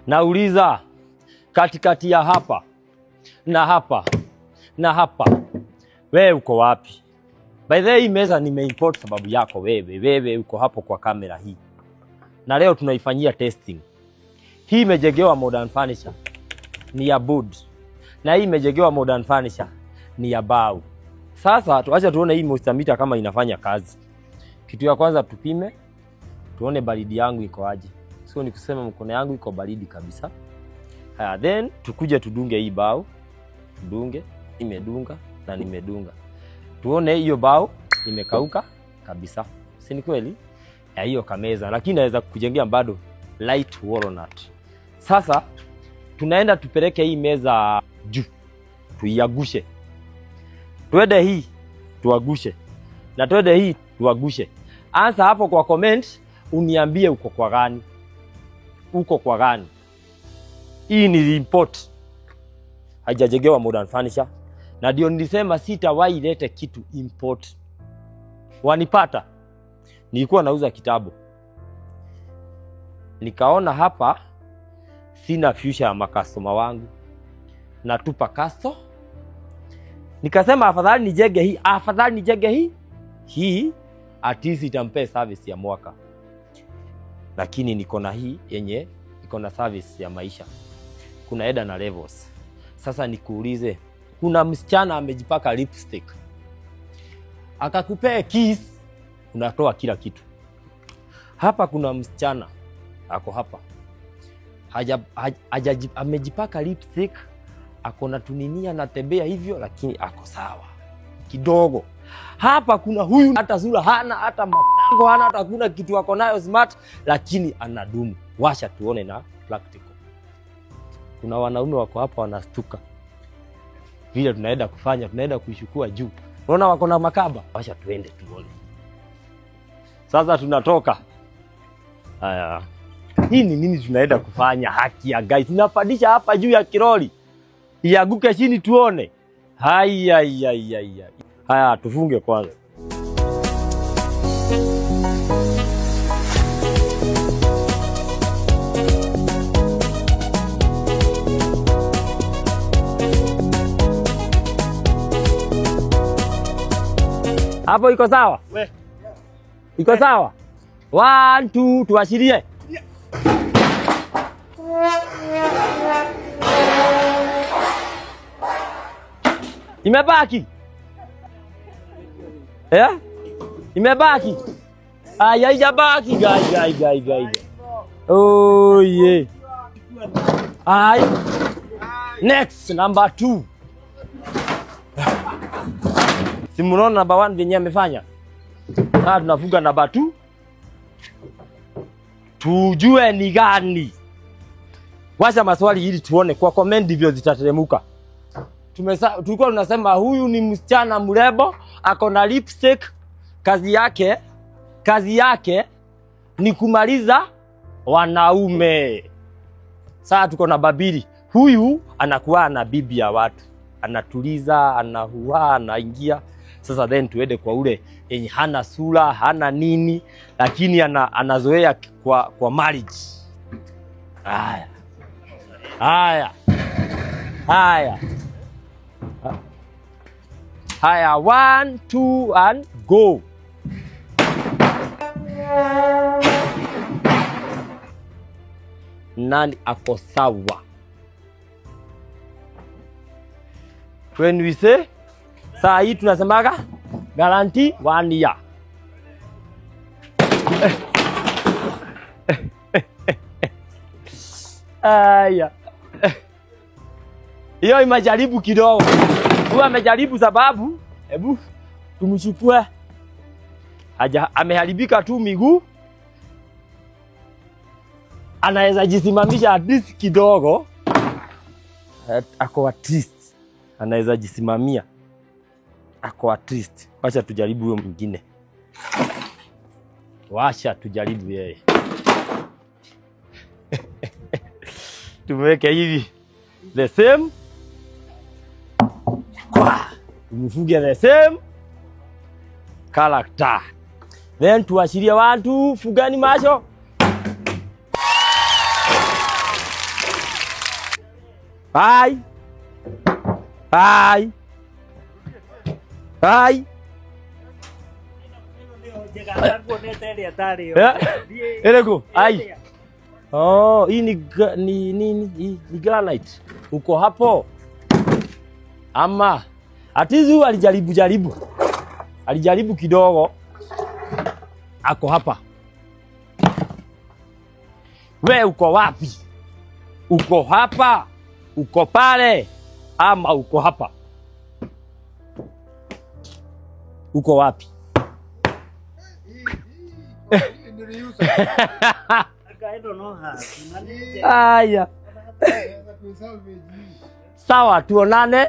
Nauliza, katikati ya hapa na hapa na hapa, wewe uko wapi? By the way, hii meza nimeimport sababu yako wewe. Wewe uko hapo kwa kamera hii. Na leo tunaifanyia testing. Hii imejengewa modern furniture, ni ya wood. Na hii imejengewa modern furniture, ni ya bao. Sasa tuacha tuone hii moisture meter kama inafanya kazi. Kitu ya kwanza tupime, tuone baridi yangu iko aje. So ni kusema mkono yangu iko baridi kabisa. Haya, then tukuje tudunge hii bao. Tudunge, imedunga na nimedunga. Tuone hiyo bao imekauka kabisa. Si ni kweli? Ya hiyo kameza, lakini naweza kujengea bado light walnut. Sasa tunaenda tupeleke hii meza juu. Tuiagushe. Twende hii tuagushe. Na twende hii tuagushe. Anza hapo kwa comment uniambie uko kwa gani. Uko kwa gani? Hii ni import. Haijajengewa modern furniture. Na ndio nilisema sitawahi lete kitu import. Wanipata? Nilikuwa nauza kitabu. Nikaona hapa sina future ya makastoma wangu. Natupa kasto. Nikasema afadhali nijenge hii, afadhali nijenge hii. Hii at least itampe service ya mwaka. Lakini niko na hii yenye iko na service ya maisha. Kuna header na levels. Sasa nikuulize, kuna msichana amejipaka lipstick, akakupea kiss, unatoa kila kitu. Hapa kuna msichana ako hapa, amejipaka lipstick, ako na tuninia na tembea hivyo, lakini ako sawa kidogo. Hapa kuna huyu hata sura hana, hata mapango hana, hata kuna kitu ako nayo smart, lakini anadumu. Washa tuone na practical. Kuna wanaume wako hapa wanastuka. Vile tunaenda kufanya, tunaenda kuishukua juu. Unaona wako na makaba. Washa tuende tuone. Sasa tunatoka. Haya. Hii ni nini tunaenda kufanya? Haki ya guys. Tunapandisha hapa juu ya kiroli. Iaguke chini tuone. Haya. Haya, tufunge kwanza. Hapo iko sawa? We. Iko sawa? 1 2 tuashirie. Imebaki. Imebaki. Haijabaki guys. Oh yeah. Next number 2. Simuona number 1 venye amefanya. Sasa tunafunga number 2. Tujue ni gani. Wacha maswali ili tuone kwa comment ndivyo zitateremuka. Tulikuwa tunasema huyu ni msichana mrembo, ako na lipstick, kazi yake ni kumaliza wanaume. Sasa tuko na babili. Huyu anakuwa na bibi ya watu. Anatuliza, anahua, anaingia. Sasa then tuende kwa ule yenye hana sura, hana nini, lakini anazoea kwa marriage. Haya. 1 2 and go. Nani ako sawa? When we say saa hii tunasemaga guarantee 1 year. Aya. Hiyo imejaribu kidogo. Huyu amejaribu sababu, hebu tumchukue. Ameharibika tu miguu. Anaweza jisimamisha at least kidogo. Ako at least. Anaweza jisimamia. Ako at least. Wacha tujaribu huyo mwingine. Wacha tujaribu yeye. Tumweke hivi. The same. Tumfuge the same character. Then tuashirie watu fugani macho. Ai. Ai. Ai. Elego. Ai. Oh, hii ni granite. Uko hapo? Ama atizu alijaribu kidogo. Ako hapa. We uko wapi? Uko hapa? Uko pale? Ama uko hapa? Uko wapi? Aya. Sawa, tuonane.